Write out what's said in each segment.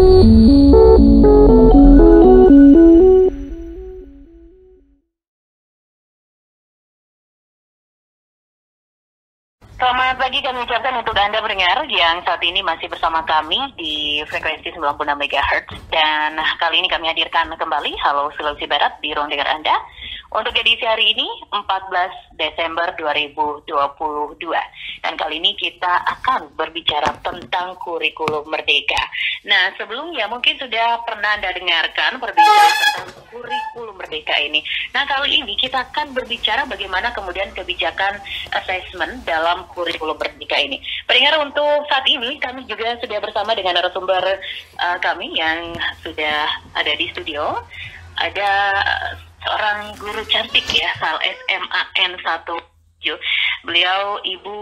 Selamat pagi kami ucapkan untuk Anda pendengar yang saat ini masih bersama kami di frekuensi 96 MHz. Dan kali ini kami hadirkan kembali Halo Sulawesi Barat di ruang dengar Anda untuk edisi hari ini 14 Desember 2022. Dan kali ini kita akan berbicara tentang kurikulum merdeka. Nah, sebelumnya mungkin sudah pernah Anda dengarkan perbincangan tentang kurikulum merdeka ini. Nah, kali ini kita akan berbicara bagaimana kemudian kebijakan assessment dalam kurikulum merdeka ini. Pendengar, untuk saat ini kami juga sudah bersama dengan narasumber kami yang sudah ada di studio. Ada seorang guru cantik ya, asal SMA N1. Beliau Ibu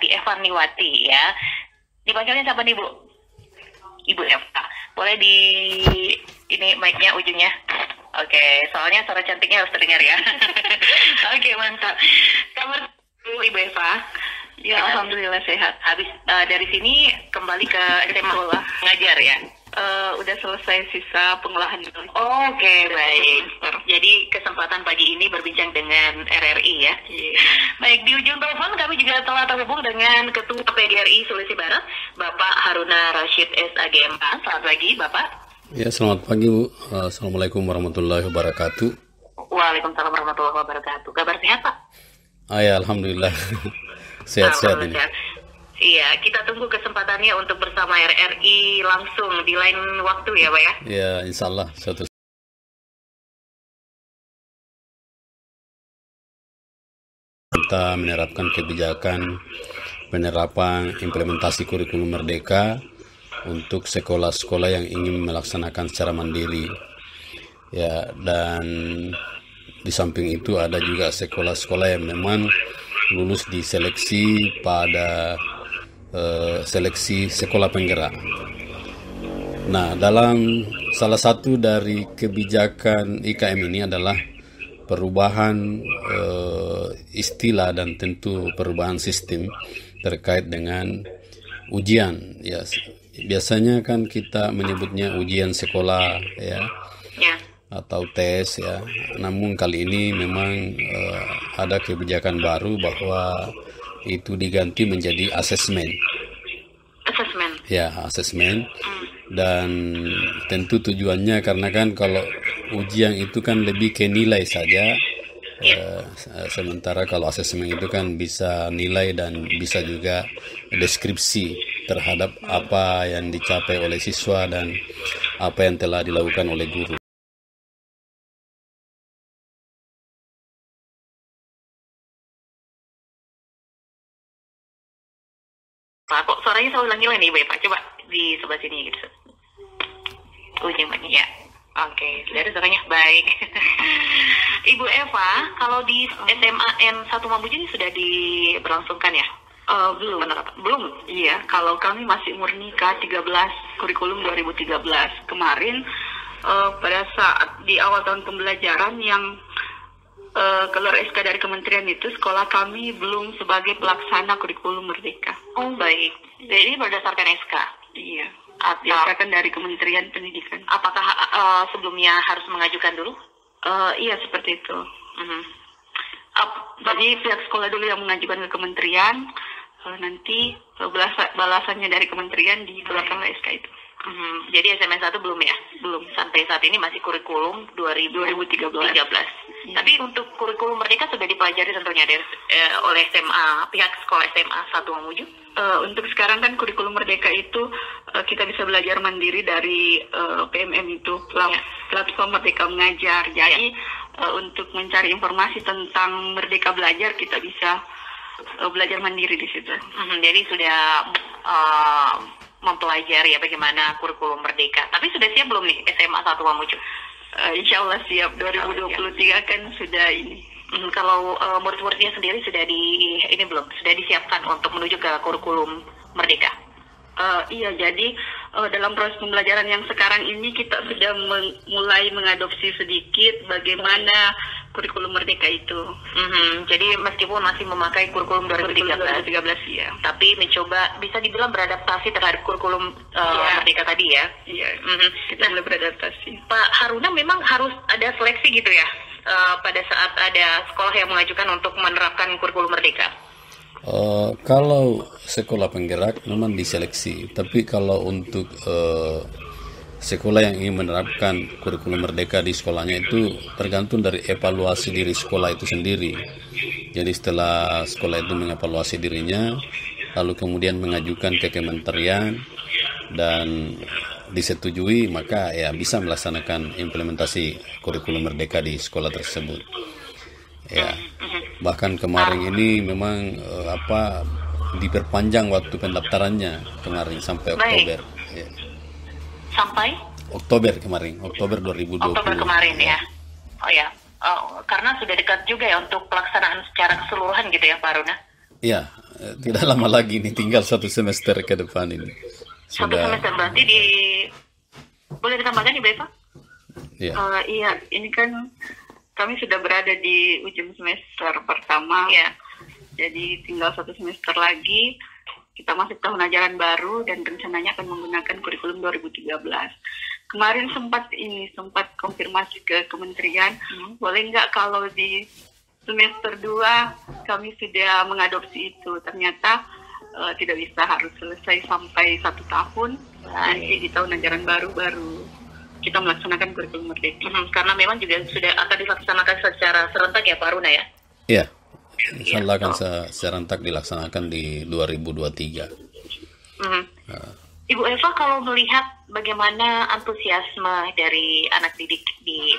Evarniwati ya. Dipanggilnya siapa nih, Bu? Ibu Eva. Boleh di ini mic-nya ujungnya. Oke, soalnya suara cantiknya harus terdengar ya. Oke, mantap. Kabar Bu Ibu Eva? Ya, alhamdulillah sehat. Habis dari sini kembali ke SMA ngajar ya? Udah selesai sisa pengolahan. Oke, baik. Jadi kesempatan pagi ini berbincang dengan RRI ya. Baik, di ujung telepon kami juga telah terhubung dengan Ketua PGRI Sulawesi Barat, Bapak Haruna Rashid SAGMA. Selamat pagi, Bapak. Ya, selamat pagi, Bu. Assalamualaikum warahmatullahi wabarakatuh. Waalaikumsalam warahmatullahi wabarakatuh. Kabar sehat, Pak? Ya, alhamdulillah. Sehat-sehat ini. Iya, kita tunggu kesempatannya untuk bersama RRI langsung di lain waktu ya, Pak ya? Ya, insya Allah suatu kita menerapkan kebijakan penerapan implementasi kurikulum merdeka untuk sekolah-sekolah yang ingin melaksanakan secara mandiri. Ya, dan di samping itu ada juga sekolah-sekolah yang memang lulus di seleksi pada seleksi sekolah penggerak. Nah, dalam salah satu dari kebijakan IKM ini adalah perubahan istilah dan tentu perubahan sistem terkait dengan ujian. Ya, biasanya kan kita menyebutnya ujian sekolah ya, atau tes ya. Namun kali ini memang ada kebijakan baru bahwa itu diganti menjadi asesmen. Ya, asesmen. Dan tentu tujuannya karena kan kalau ujian itu kan lebih ke nilai saja. Sementara kalau asesmen itu kan bisa nilai dan bisa juga deskripsi terhadap apa yang dicapai oleh siswa dan apa yang telah dilakukan oleh guru. Pak, kok suaranya selalu hilang-hilang nih, Pak? Coba di sebelah sini gitu. Ujung ya. Oke, dari suaranya baik. Ibu Eva, kalau di SMA N1 Mamuju ini sudah diberlangsungkan ya? Belum. Belum. Iya, kalau kami masih murni K13 kurikulum 2013. Kemarin pada saat di awal tahun pembelajaran yang keluar SK dari kementerian itu, sekolah kami belum sebagai pelaksana kurikulum merdeka. Oh, baik. Jadi berdasarkan SK? Iya. Berdasarkan dari Kementerian Pendidikan. Apakah sebelumnya harus mengajukan dulu? Iya, seperti itu. Jadi pihak sekolah dulu yang mengajukan ke kementerian, nanti balasannya dari kementerian dikeluarkan oleh SK itu. Jadi SMN 1 belum ya? Belum. Sampai saat ini masih kurikulum 2013. Tapi untuk kurikulum merdeka sudah dipelajari tentunya oleh SMA, pihak sekolah SMA 1 Mamuju? Untuk sekarang kan kurikulum merdeka itu kita bisa belajar mandiri dari PMM itu, platform Merdeka Mengajar. Jadi untuk mencari informasi tentang Merdeka Belajar kita bisa belajar mandiri di situ. Jadi sudah mempelajari ya bagaimana kurikulum merdeka. Tapi sudah siap belum nih SMA 1 Mamuju? Insya Allah siap. 2023 kan sudah ini. Kalau murid-muridnya sendiri sudah sudah disiapkan untuk menuju ke kurikulum merdeka? Iya, jadi dalam proses pembelajaran yang sekarang ini kita sudah mulai mengadopsi sedikit bagaimana kurikulum merdeka itu. Jadi meskipun masih memakai kurikulum 2013 ya. tapi mencoba bisa dibilang beradaptasi terhadap kurikulum merdeka tadi ya. Iya. Kita mulai beradaptasi. Pak Haruna memang harus ada seleksi gitu ya pada saat ada sekolah yang mengajukan untuk menerapkan kurikulum merdeka. Kalau sekolah penggerak memang diseleksi, tapi kalau untuk sekolah yang ingin menerapkan kurikulum merdeka di sekolahnya itu tergantung dari evaluasi diri sekolah itu sendiri. Jadi setelah sekolah itu mengevaluasi dirinya, lalu kemudian mengajukan ke kementerian dan disetujui, maka ya bisa melaksanakan implementasi kurikulum merdeka di sekolah tersebut. Ya, bahkan kemarin ini memang diperpanjang waktu pendaftarannya kemarin sampai Oktober. Ya. Sampai? Oktober kemarin, Oktober 2020. Oktober kemarin ya. Oh ya, karena sudah dekat juga ya untuk pelaksanaan secara keseluruhan gitu ya Pak Haruna? Iya, tidak lama lagi nih, tinggal 1 semester ke depan ini. Sudah... 1 semester berarti boleh ditambahkan Ibu Eva? Iya. Iya, ini kan kami sudah berada di ujung semester pertama. Ya. Jadi tinggal 1 semester lagi. Kita masuk tahun ajaran baru dan rencananya akan menggunakan kurikulum 2013. Kemarin sempat konfirmasi ke kementerian, boleh nggak kalau di semester 2 kami sudah mengadopsi itu. Ternyata tidak bisa, harus selesai sampai 1 tahun. Nanti di tahun ajaran baru kita melaksanakan kurikulum merdeka. Karena memang juga sudah akan dilaksanakan secara serentak ya Pak Haruna ya? Iya. Insyaallah akan serentak dilaksanakan di 2023. Ibu Eva, kalau melihat bagaimana antusiasme dari anak didik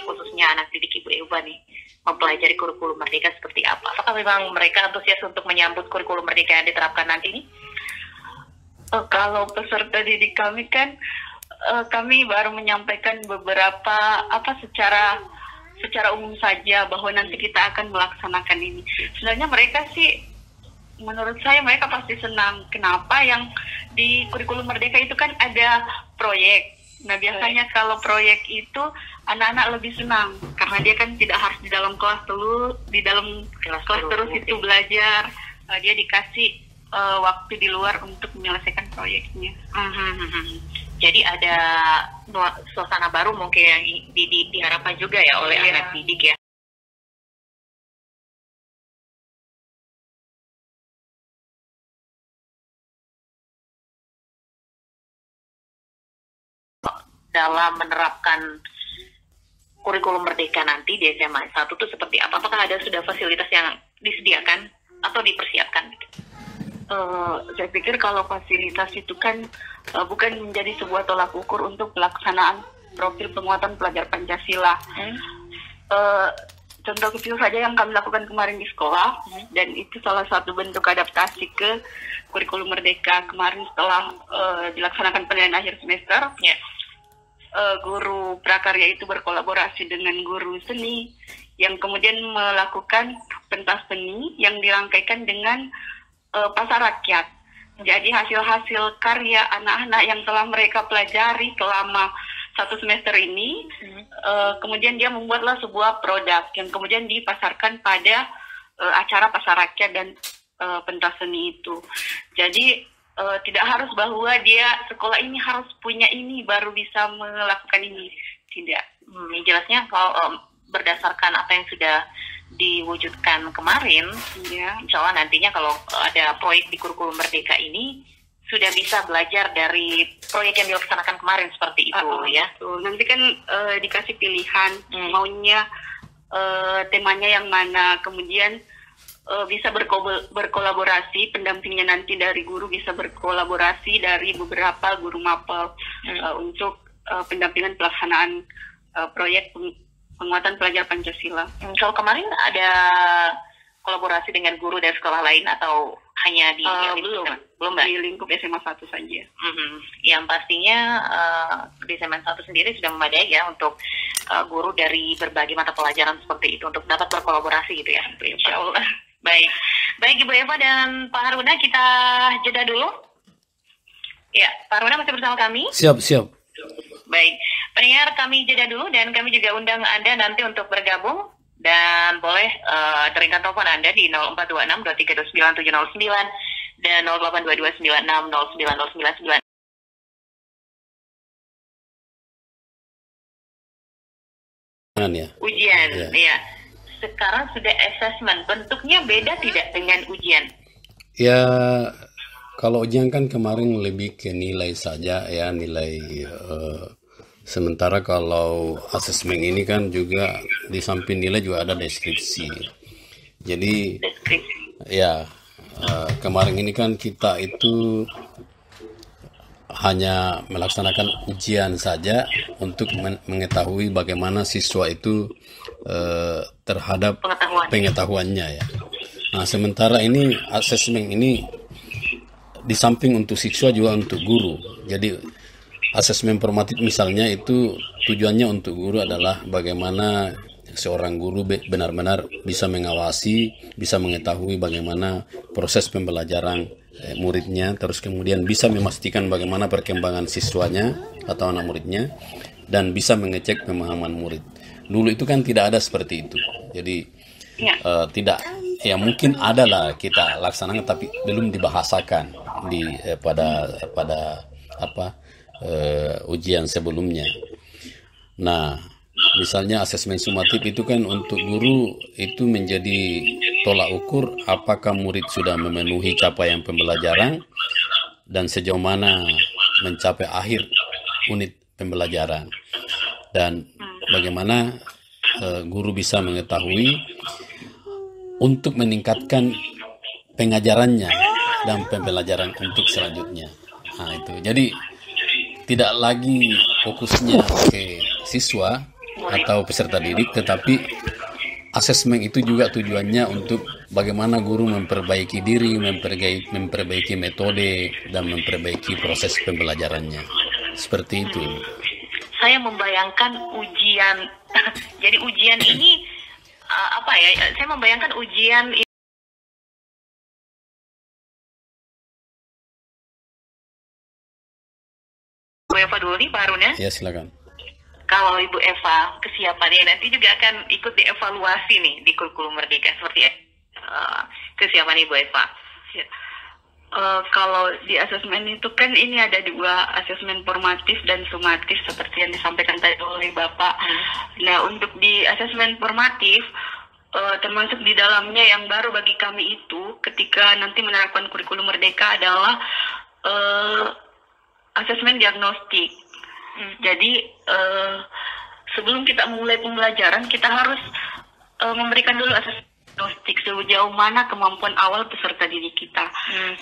khususnya anak didik Ibu Eva nih mempelajari kurikulum merdeka seperti apa? Apakah memang mereka antusias untuk menyambut kurikulum merdeka yang diterapkan nanti ini? Kalau peserta didik kami kan kami baru menyampaikan beberapa secara umum saja bahwa nanti kita akan melaksanakan ini. Sebenarnya mereka sih, menurut saya mereka pasti senang. Kenapa? Yang di kurikulum merdeka itu kan ada proyek. Nah biasanya kalau proyek itu anak-anak lebih senang karena dia kan tidak harus di dalam kelas terus itu belajar. Dia dikasih waktu di luar untuk menyelesaikan proyeknya. Jadi ada suasana baru mungkin yang diharapkan juga ya oleh anak didik ya. Dalam menerapkan kurikulum merdeka nanti di SMA 1 itu seperti apa? Apakah ada sudah fasilitas yang disediakan atau dipersiapkan? Saya pikir kalau fasilitas itu kan bukan menjadi sebuah tolak ukur untuk pelaksanaan profil penguatan pelajar Pancasila. Contoh kecil saja yang kami lakukan kemarin di sekolah, dan itu salah satu bentuk adaptasi ke kurikulum merdeka. Kemarin setelah dilaksanakan penilaian akhir semester, guru prakarya itu berkolaborasi dengan guru seni yang kemudian melakukan pentas seni yang dirangkaikan dengan pasar rakyat. Jadi hasil-hasil karya anak-anak yang telah mereka pelajari selama 1 semester ini, kemudian dia membuatlah sebuah produk yang kemudian dipasarkan pada acara pasar rakyat dan pentas seni itu. Jadi tidak harus bahwa dia sekolah ini harus punya ini baru bisa melakukan ini. Tidak. Jelasnya kalau berdasarkan apa yang sudah diwujudkan kemarin, insya Allah nantinya kalau ada proyek di kurikulum merdeka ini sudah bisa belajar dari proyek yang dilaksanakan kemarin seperti itu ya. Nanti kan dikasih pilihan maunya temanya yang mana, kemudian bisa berkolaborasi, pendampingnya nanti dari guru bisa berkolaborasi dari beberapa guru mapel untuk pendampingan pelaksanaan proyek penguatan pelajar Pancasila. Kalau kemarin ada kolaborasi dengan guru dari sekolah lain atau hanya di belum di lingkup SMA 1 saja. Yang pastinya di SMA 1 sendiri sudah memadai ya untuk guru dari berbagai mata pelajaran seperti itu untuk dapat berkolaborasi gitu ya. Insya Allah. Baik Ibu Eva dan Pak Haruna, kita jeda dulu. Ya, Pak Runa masih bersama kami? Siap, siap. Baik, pendengar kami jeda dulu dan kami juga undang Anda nanti untuk bergabung dan boleh teringkat telepon Anda di 0426 2329 709 dan 0822 96 09 099. Ya. Ujian, ya. Sekarang sudah assessment, bentuknya beda tidak dengan ujian? Ya, kalau ujian kan kemarin lebih ke nilai saja ya, nilai. Sementara kalau asesmen ini kan juga di samping nilai juga ada deskripsi. Jadi ya kemarin ini kan kita itu hanya melaksanakan ujian saja untuk mengetahui bagaimana siswa itu terhadap pengetahuannya ya. Nah, sementara ini asesmen ini di samping untuk siswa juga untuk guru. Jadi asesmen formatif misalnya itu tujuannya untuk guru adalah bagaimana seorang guru benar-benar bisa mengawasi, bisa mengetahui bagaimana proses pembelajaran muridnya, terus kemudian bisa memastikan bagaimana perkembangan siswanya atau anak muridnya, dan bisa mengecek pemahaman murid. Dulu itu kan tidak ada seperti itu. Jadi tidak, ya mungkin ada lah kita laksanakan tapi belum dibahasakan di pada ujian sebelumnya. Nah, misalnya asesmen sumatif itu kan untuk guru itu menjadi tolak ukur apakah murid sudah memenuhi capaian pembelajaran dan sejauh mana mencapai akhir unit pembelajaran, dan bagaimana guru bisa mengetahui untuk meningkatkan pengajarannya dan pembelajaran untuk selanjutnya. Nah, itu jadi tidak lagi fokusnya ke siswa atau peserta didik, tetapi asesmen itu juga tujuannya untuk bagaimana guru memperbaiki diri, memperbaiki metode, dan memperbaiki proses pembelajarannya. Seperti itu. Saya membayangkan ujian, jadi ujian ini saya membayangkan ujian Bu Eva dulu nih, Pak Haruna. Ya, silakan. Kalau Ibu Eva kesiapannya nanti juga akan ikut dievaluasi nih di kurikulum Merdeka, seperti kesiapan Ibu Eva. Kalau di asesmen itu kan ini ada dua, asesmen formatif dan sumatif seperti yang disampaikan tadi oleh Bapak. Nah, untuk di asesmen formatif termasuk di dalamnya yang baru bagi kami itu ketika nanti menerapkan kurikulum Merdeka adalah asesmen diagnostik. Jadi sebelum kita mulai pembelajaran kita harus memberikan dulu asesmen diagnostik sejauh mana kemampuan awal peserta didik kita.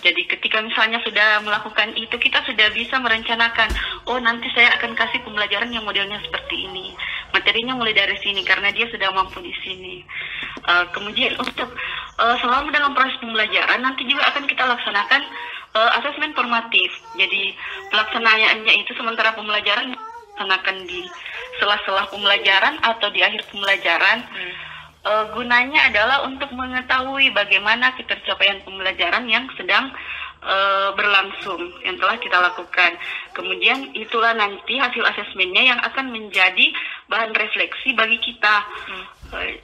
Jadi ketika misalnya sudah melakukan itu, kita sudah bisa merencanakan, oh nanti saya akan kasih pembelajaran yang modelnya seperti ini, materinya mulai dari sini karena dia sudah mampu di sini. Kemudian untuk selama dalam proses pembelajaran nanti juga akan kita laksanakan asesmen formatif. Jadi pelaksanaannya itu sementara pembelajaran dilaksanakan di sela-sela pembelajaran atau di akhir pembelajaran. Gunanya adalah untuk mengetahui bagaimana ketercapaian pembelajaran yang sedang berlangsung, yang telah kita lakukan. Kemudian itulah nanti hasil asesmennya yang akan menjadi bahan refleksi bagi kita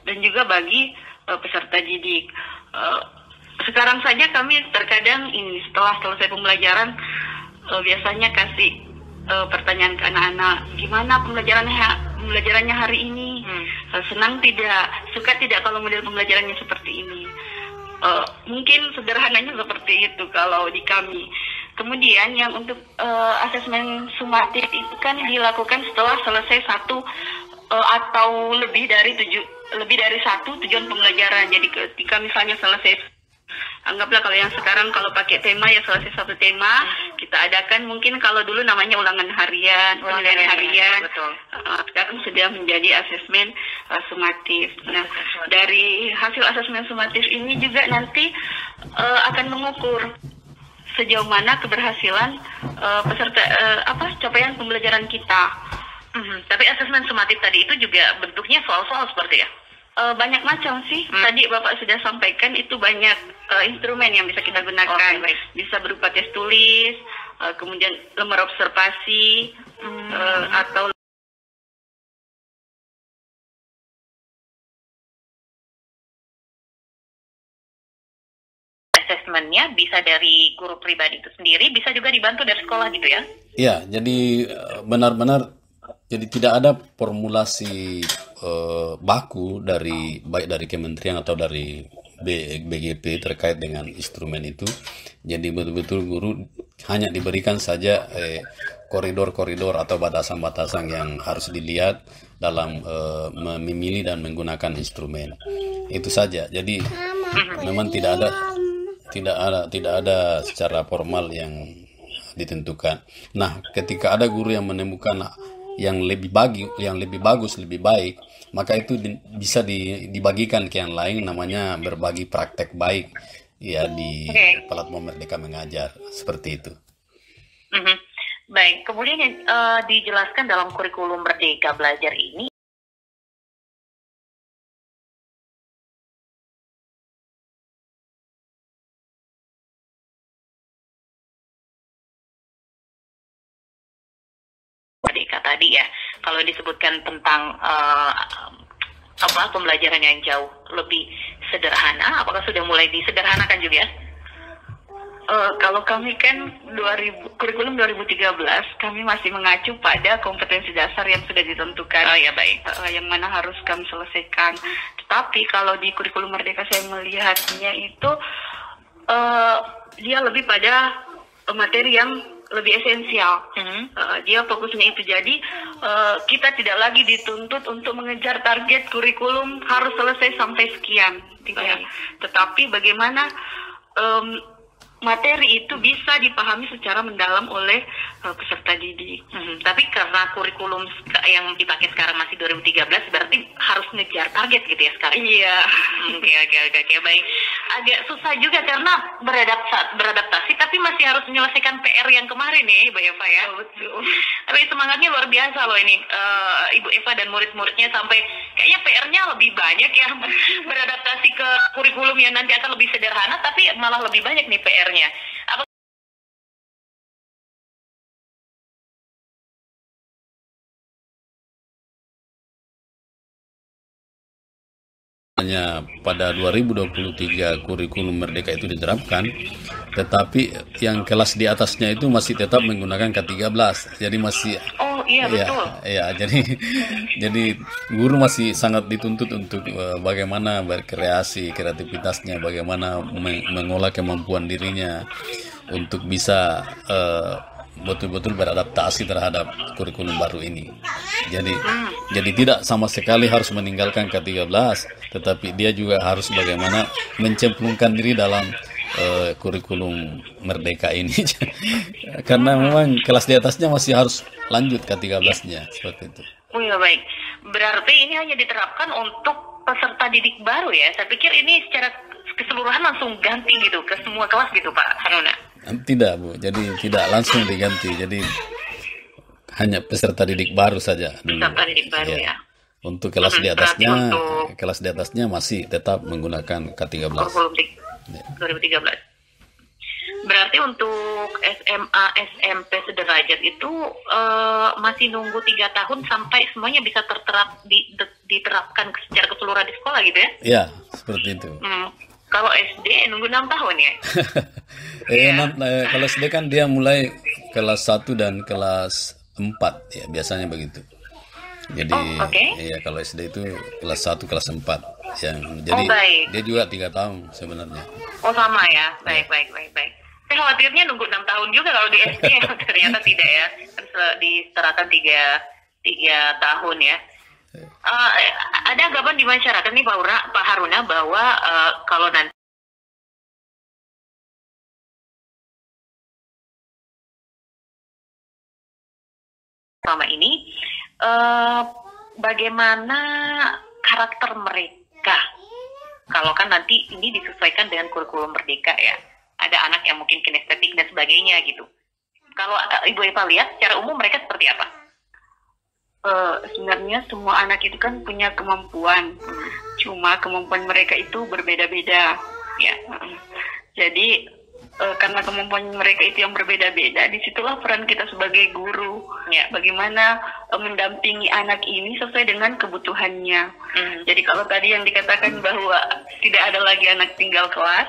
dan juga bagi peserta didik. Sekarang saja kami terkadang ini setelah selesai pembelajaran biasanya kasih pertanyaan ke anak-anak, gimana pembelajarannya hari ini? Senang tidak? Suka tidak kalau model pembelajarannya seperti ini? Mungkin sederhananya seperti itu kalau di kami. Kemudian yang untuk asesmen sumatif itu kan dilakukan setelah selesai satu atau lebih dari satu tujuan pembelajaran. Jadi ketika misalnya selesai, anggaplah kalau yang sekarang kalau pakai tema ya selesai satu tema, kita adakan mungkin kalau dulu namanya ulangan harian, penilaian harian. Betul. Sekarang sudah menjadi asesmen sumatif. Nah, dari hasil asesmen sumatif ini juga nanti akan mengukur sejauh mana keberhasilan peserta capaian pembelajaran kita. Tapi asesmen sumatif tadi itu juga bentuknya soal-soal seperti ya? Banyak macam sih. Tadi Bapak sudah sampaikan itu banyak instrumen yang bisa kita gunakan. Baik. Bisa berupa tes tulis, kemudian lembar observasi, atau assessment-nya bisa dari guru pribadi itu sendiri, bisa juga dibantu dari sekolah gitu ya? Ya, jadi benar-benar jadi tidak ada formulasi baku baik dari kementerian atau dari BGP terkait dengan instrumen itu. Jadi betul-betul guru hanya diberikan saja koridor-koridor atau batasan-batasan yang harus dilihat dalam memilih dan menggunakan instrumen. Itu saja. Jadi memang tidak ada secara formal yang ditentukan. Nah, ketika ada guru yang menemukan yang lebih bagus, lebih baik, maka itu bisa dibagikan ke yang lain, namanya berbagi praktek baik ya di platform Merdeka Mengajar, seperti itu. Baik, kemudian yang dijelaskan dalam kurikulum Merdeka Belajar ini, tadi ya, kalau disebutkan tentang pembelajaran yang jauh lebih sederhana, apakah sudah mulai disederhanakan juga ya? Kalau kami kan kurikulum 2013, kami masih mengacu pada kompetensi dasar yang sudah ditentukan. Oh ya, baik. Yang mana harus kami selesaikan. Tetapi kalau di kurikulum Merdeka saya melihatnya itu dia lebih pada materi yang lebih esensial. Dia fokusnya itu. Jadi kita tidak lagi dituntut untuk mengejar target kurikulum harus selesai sampai sekian, tidak. Tetapi bagaimana materi itu bisa dipahami secara mendalam oleh peserta didik. Tapi karena kurikulum yang dipakai sekarang masih 2013, berarti harus ngejar target gitu ya sekarang? Iya. Oke, baik. Agak susah juga karena beradaptasi, tapi masih harus menyelesaikan PR yang kemarin ya, Ibu Eva ya? Betul. Tapi semangatnya luar biasa loh ini, Ibu Eva dan murid-muridnya, sampai kayaknya PR-nya lebih banyak ya, beradaptasi ke kurikulum yang nanti akan lebih sederhana, tapi malah lebih banyak nih PR-nya. Hanya pada 2023 kurikulum Merdeka itu diterapkan, tetapi yang kelas di atasnya itu masih tetap menggunakan K13. Jadi masih betul. Ya, jadi guru masih sangat dituntut untuk bagaimana berkreasi, kreativitasnya, bagaimana mengolah kemampuan dirinya untuk bisa betul-betul beradaptasi terhadap kurikulum baru ini. Jadi tidak sama sekali harus meninggalkan K13, tetapi dia juga harus bagaimana mencemplungkan diri dalam kurikulum Merdeka ini. Karena memang kelas di atasnya masih harus lanjut K13-nya, seperti itu. Oh ya, baik. Berarti ini hanya diterapkan untuk peserta didik baru ya? Saya pikir ini secara keseluruhan langsung ganti gitu ke semua kelas gitu, Pak Hanuna? Tidak, Bu. Jadi tidak langsung diganti. Jadi hanya peserta didik baru saja dulu. Peserta didik baru ya. Untuk kelas di atasnya masih tetap menggunakan K13. Kurikulum 2013. Berarti untuk SMA, SMP sederajat itu masih nunggu 3 tahun sampai semuanya bisa diterapkan secara keseluruhan di sekolah gitu ya? Ya, seperti itu. Kalau SD nunggu 6 tahun ya? Kalau SD kan dia mulai kelas 1 dan kelas 4 ya, biasanya begitu. Jadi ya, kalau SD itu kelas 1, kelas 4 yang jadi dia juga 3 tahun sebenarnya. Oh, sama ya. Baik. Saya khawatirnya nunggu 6 tahun juga kalau di SD. Ternyata tidak ya. Diserahkan 3 tahun ya. Ada anggapan di masyarakat nih Pak Haruna bahwa kalau nanti selama ini bagaimana karakter mereka kalau kan nanti ini disesuaikan dengan kurikulum Merdeka ya, ada anak yang mungkin kinestetik dan sebagainya gitu. Kalau Ibu Eva lihat secara umum mereka seperti apa? Sebenarnya semua anak itu kan punya kemampuan, cuma kemampuan mereka itu berbeda-beda ya. Jadi karena kemampuan mereka itu yang berbeda-beda, disitulah peran kita sebagai guru, Ya. bagaimana mendampingi anak ini sesuai dengan kebutuhannya. Jadi kalau tadi yang dikatakan bahwa tidak ada lagi anak tinggal kelas,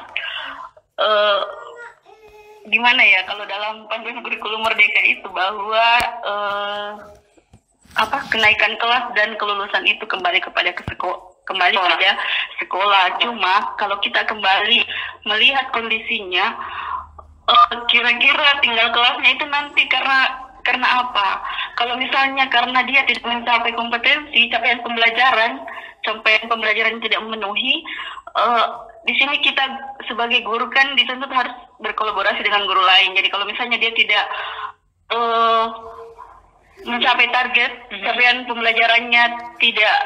gimana ya kalau dalam panduan kurikulum merdeka itu bahwa kenaikan kelas dan kelulusan itu kembali kepada pada sekolah. Cuma kalau kita kembali melihat kondisinya, kira-kira tinggal kelasnya itu nanti karena apa? Kalau misalnya karena dia tidak mencapai kompetensi, capaian pembelajaran tidak memenuhi, di sini kita sebagai guru kan dituntut harus berkolaborasi dengan guru lain. Jadi kalau misalnya dia tidak mencapai target, capaian pembelajarannya tidak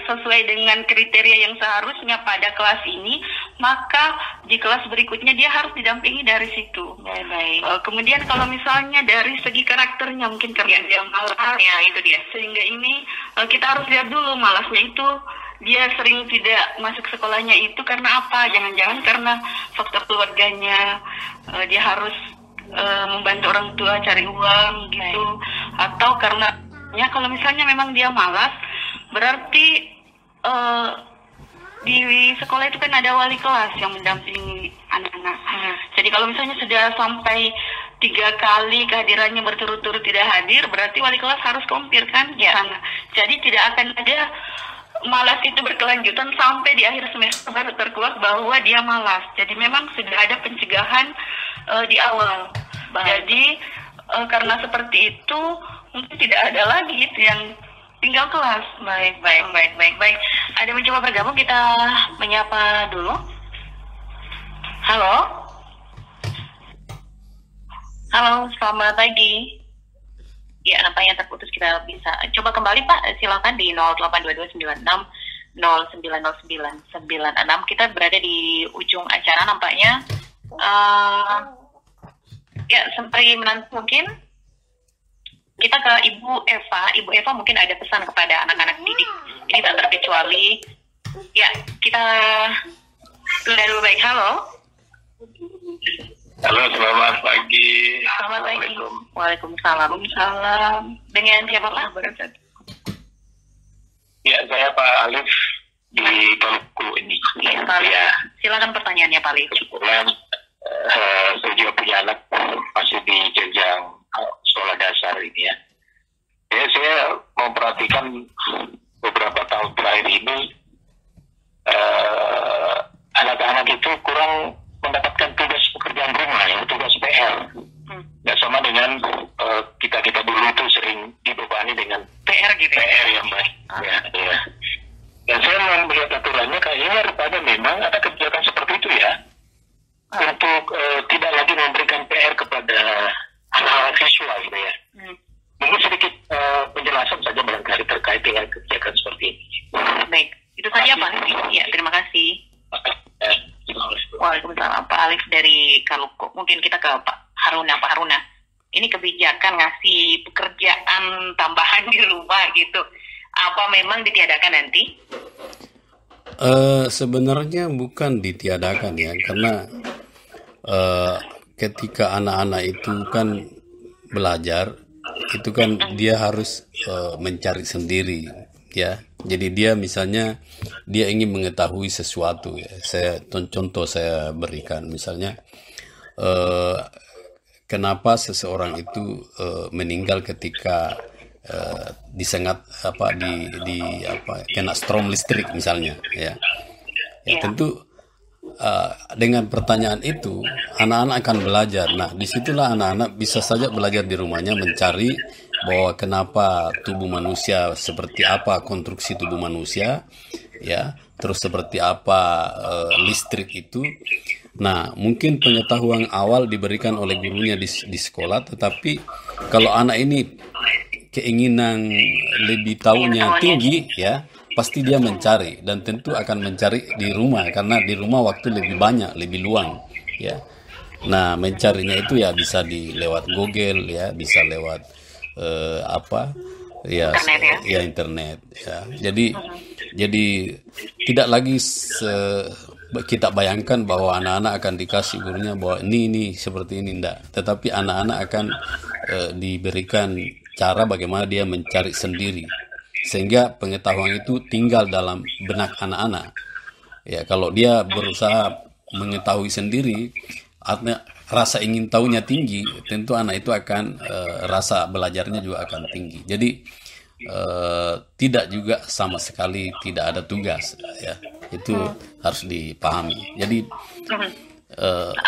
sesuai dengan kriteria yang seharusnya pada kelas ini, maka di kelas berikutnya dia harus didampingi dari situ. Baik. Kemudian kalau misalnya dari segi karakternya, mungkin karena dia malas, Ya, itu dia. sehingga ini kita harus lihat dulu malasnya itu dia sering tidak masuk sekolahnya itu karena apa? Jangan-jangan karena faktor keluarganya, dia harus membantu orang tua cari uang gitu, atau karena kalau misalnya memang dia malas, berarti di sekolah itu kan ada wali kelas yang mendampingi anak-anak. Jadi kalau misalnya sudah sampai 3 kali kehadirannya berturut-turut tidak hadir, berarti wali kelas harus kompir kan di sana. Jadi tidak akan ada malas itu berkelanjutan sampai di akhir semester baru terkuak bahwa dia malas. Jadi memang sudah ada pencegahan di awal. Jadi karena seperti itu mungkin tidak ada lagi itu yang tinggal kelas. Baik. Ada mencoba bergabung, kita menyapa dulu. Halo, selamat pagi. Ya, nampaknya terputus, kita bisa coba kembali Pak, silakan di 082296090996. Kita berada di ujung acara nampaknya. Ya, sembari menanti mungkin kita ke Ibu Eva. Ibu Eva mungkin ada pesan kepada anak-anak didik. Ini tak terkecuali. Ya, kita tunda dulu. Baik, halo. Halo, selamat pagi. Selamat pagi. Waalaikumsalam. Dengan siapa Pak? Ya, saya Pak Alif di Maluku ini. Iya, Pak Alif. Ya, Silakan pertanyaannya Pak Alif. kebetulan saya juga punya anak masih di jenjang sekolah dasar ini ya. Saya memperhatikan beberapa tahun terakhir ini anak-anak itu kurang mendapatkan tugas pekerjaan rumah, ya, tugas PR. Nggak sama dengan kita dulu itu sering dibebani dengan PR gitu ya? PR yang baik. Ya. Dan saya melihat aturannya kayaknya rupanya memang ada kebijakan seperti itu ya. Untuk tidak lagi memberikan PR kepada anak-anak siswa gitu ya. Mungkin sedikit penjelasan saja barangkali terkait dengan kebijakan seperti ini. Baik, itu saja Pak Alif. Ya, terima kasih. Waalaikumsalam Pak Alif dari Kaluku. Mungkin kita ke Pak Haruna. Pak Haruna, ini kebijakan ngasih pekerjaan tambahan di rumah gitu, apa memang ditiadakan nanti? Sebenarnya bukan ditiadakan ya, karena ketika anak-anak itu kan belajar, itu kan dia harus mencari sendiri ya. Jadi dia misalnya dia ingin mengetahui sesuatu ya. Contoh saya berikan misalnya kenapa seseorang itu meninggal ketika disengat kena strom listrik misalnya ya. Tentu dengan pertanyaan itu anak-anak akan belajar. Nah, disitulah anak-anak bisa saja belajar di rumahnya mencari bahwa kenapa tubuh manusia, seperti apa konstruksi tubuh manusia, ya, terus seperti apa listrik itu. Nah, mungkin pengetahuan awal diberikan oleh gurunya di sekolah, tetapi kalau anak ini keinginan lebih tahunya tinggi, ya, pasti dia mencari, dan tentu akan mencari di rumah karena di rumah waktu lebih banyak, lebih luang, ya. Nah, mencarinya itu ya bisa lewat Google, ya, bisa lewat internet, internet, ya. Jadi tidak lagi kita bayangkan bahwa anak-anak akan dikasih gurunya bahwa ini seperti ini, enggak. Tetapi anak-anak akan diberikan cara bagaimana dia mencari sendiri, sehingga pengetahuan itu tinggal dalam benak anak-anak. Ya, kalau dia berusaha mengetahui sendiri, artinya rasa ingin tahunya tinggi, tentu anak itu akan rasa belajarnya juga akan tinggi. Jadi tidak juga sama sekali tidak ada tugas, ya, itu harus dipahami. Jadi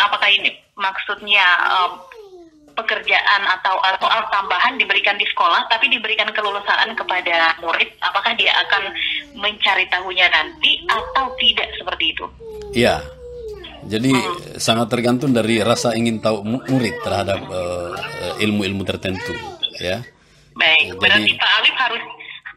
apakah ini maksudnya pekerjaan atau soal tambahan diberikan di sekolah tapi diberikan kelulusan kepada murid, apakah dia akan mencari tahunya nanti atau tidak seperti itu? Ya, jadi sangat tergantung dari rasa ingin tahu murid terhadap ilmu-ilmu tertentu, ya. Baik, berarti Pak Alif harus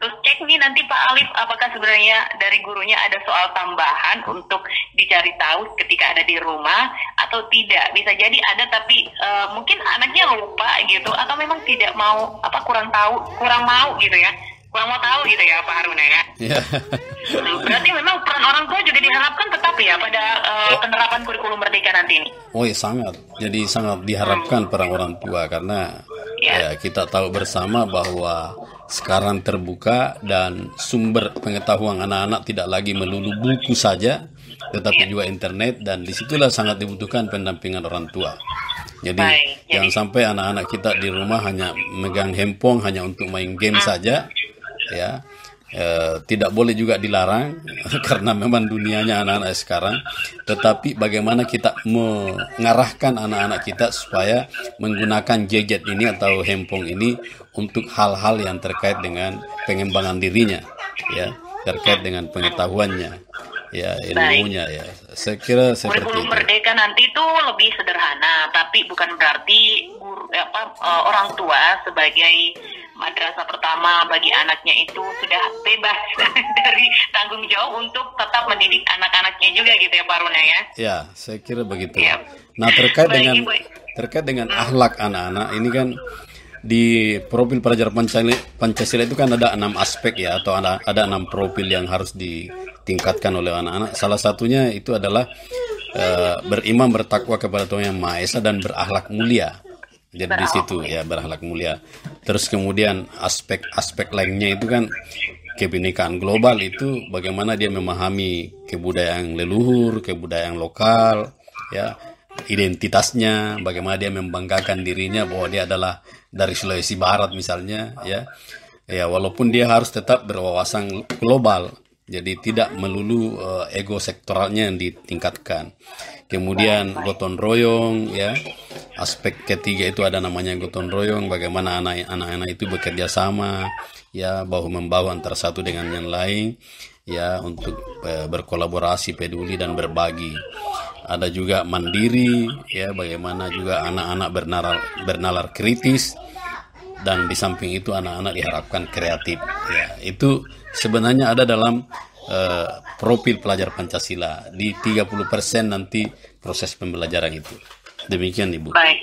cek nih nanti Pak Alif, apakah sebenarnya dari gurunya ada soal tambahan untuk dicari tahu ketika ada di rumah atau tidak. Bisa jadi ada tapi mungkin anaknya lupa gitu, atau memang tidak mau, kurang mau gitu ya, kurang mau tahu gitu ya Pak Haruna ya. Berarti memang peran orang tua juga diharapkan tetap ya pada penerapan kurikulum merdeka nanti ini. Oh ya, sangat. Jadi sangat diharapkan peran orang tua, karena ya, kita tahu bersama bahwa sekarang terbuka dan sumber pengetahuan anak-anak tidak lagi melulu buku saja, tetapi juga internet, dan disitulah sangat dibutuhkan pendampingan orang tua. Jadi jangan sampai anak-anak kita di rumah hanya megang handphone hanya untuk main game saja, ya. Tidak boleh juga dilarang karena memang dunianya anak-anak sekarang, tetapi bagaimana kita mengarahkan anak-anak kita supaya menggunakan gadget ini atau handphone ini untuk hal-hal yang terkait dengan pengembangan dirinya, ya, terkait dengan pengetahuannya, ya, ilmunya, ya. Saya kira seperti itu. Kurikulum merdeka nanti itu lebih sederhana, tapi bukan berarti orang tua sebagai madrasah pertama bagi anaknya itu sudah bebas dari tanggung jawab untuk tetap mendidik anak-anaknya juga gitu ya Pak Runa ya? Ya, saya kira begitu. Ya. Nah, terkait dengan akhlak anak-anak ini kan di profil pelajar Pancasila itu kan ada 6 aspek ya, atau ada 6 profil yang harus ditingkatkan oleh anak-anak. Salah satunya itu adalah beriman, bertakwa kepada Tuhan Yang Maha Esa dan berakhlak mulia. Jadi di situ ya, berakhlak mulia. Terus kemudian aspek lainnya itu kan kebinekaan global, itu bagaimana dia memahami kebudayaan leluhur, kebudayaan lokal, ya, identitasnya, bagaimana dia membanggakan dirinya bahwa dia adalah dari Sulawesi Barat misalnya, ya. Ya, walaupun dia harus tetap berwawasan global. Jadi tidak melulu ego sektoralnya yang ditingkatkan. Kemudian gotong royong, ya. Aspek ketiga itu ada namanya gotong royong, bagaimana anak-anak itu bekerja sama, ya, bahu-membahu antara satu dengan yang lain, ya, untuk berkolaborasi, peduli dan berbagi. Ada juga mandiri, ya, bagaimana juga anak-anak bernalar kritis, dan di samping itu anak-anak diharapkan kreatif, ya. Itu sebenarnya ada dalam profil pelajar Pancasila di 30% nanti proses pembelajaran itu. Demikian Ibu. Baik.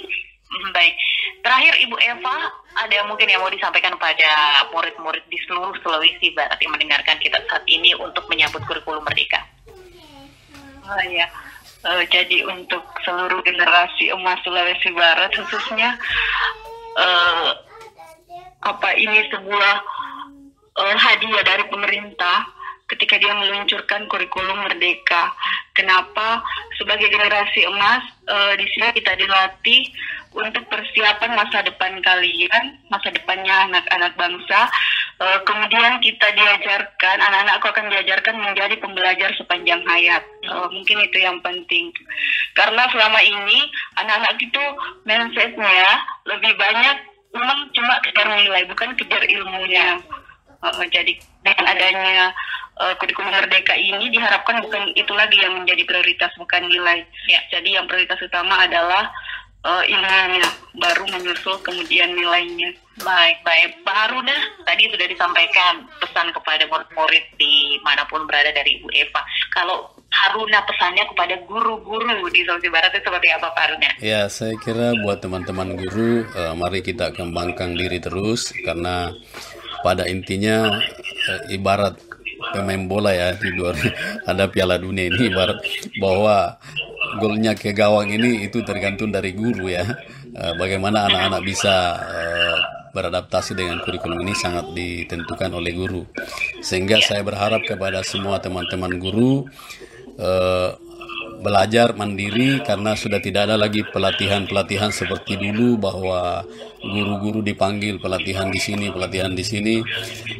Terakhir Ibu Eva, ada mungkin yang mau disampaikan pada murid-murid di seluruh Sulawesi Barat yang mendengarkan kita saat ini untuk menyambut kurikulum merdeka? Jadi untuk seluruh generasi emas Sulawesi Barat khususnya, ini sebuah hadiah dari pemerintah ketika dia meluncurkan kurikulum merdeka. Kenapa? Sebagai generasi emas, di sini kita dilatih untuk persiapan masa depan kalian, masa depannya anak-anak bangsa. Kemudian kita diajarkan, anak-anakku akan diajarkan menjadi pembelajar sepanjang hayat. Mungkin itu yang penting. Karena selama ini anak-anak itu mindsetnya lebih banyak memang cuma kejar nilai, bukan kejar ilmunya. Jadi dengan adanya kurikulum merdeka ini diharapkan bukan itu lagi yang menjadi prioritas, bukan nilai. Ya. Jadi yang prioritas utama adalah ilmunya, baru menyusul kemudian nilainya. Baik. Pak Haruna, tadi sudah disampaikan pesan kepada murid-murid dimanapun berada dari Ibu Eva. Kalau Haruna pesannya kepada guru-guru di Sulawesi Barat itu seperti apa Pak Haruna? Ya, saya kira buat teman-teman guru, mari kita kembangkan diri terus, karena pada intinya ibarat pemain bola ya di luar ada Piala Dunia ini, ibarat bahwa golnya ke gawang ini itu tergantung dari guru ya. Bagaimana anak-anak bisa beradaptasi dengan kurikulum ini sangat ditentukan oleh guru. Sehingga saya berharap kepada semua teman-teman guru belajar mandiri, karena sudah tidak ada lagi pelatihan-pelatihan seperti dulu bahwa guru-guru dipanggil pelatihan di sini,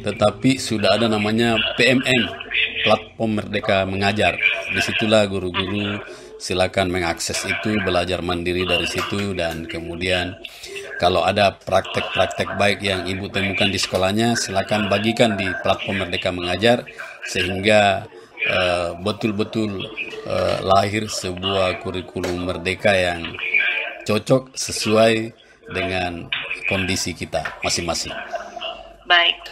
tetapi sudah ada namanya PMM, Platform Merdeka Mengajar. Disitulah guru-guru silakan mengakses itu, belajar mandiri dari situ, dan kemudian kalau ada praktek-praktek baik yang ibu temukan di sekolahnya, silakan bagikan di Platform Merdeka Mengajar sehingga betul-betul lahir sebuah kurikulum merdeka yang cocok sesuai dengan kondisi kita masing-masing. Baik,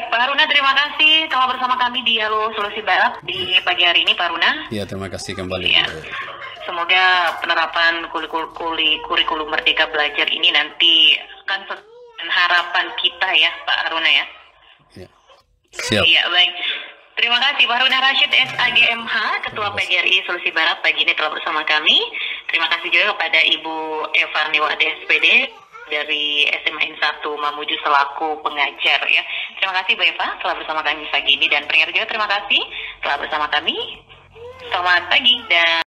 Pak Haruna, terima kasih telah bersama kami di Halo Sulawesi Barat di pagi hari ini, Pak Haruna. Ya, terima kasih kembali. Ya. Semoga penerapan kurikulum Merdeka Belajar ini nanti akan sesuai dengan harapan kita ya, Pak Haruna ya. Ya. Siap. Iya, baik. Terima kasih Pak Haruna Rashid SAGMH, Ketua PGRI Sulawesi Barat pagi ini telah bersama kami. Terima kasih juga kepada Ibu Eva Niwade SPD dari SMA 1 Mamuju selaku pengajar ya. Terima kasih Bu Eva telah bersama kami pagi ini, dan pendengar juga terima kasih telah bersama kami. Selamat pagi dan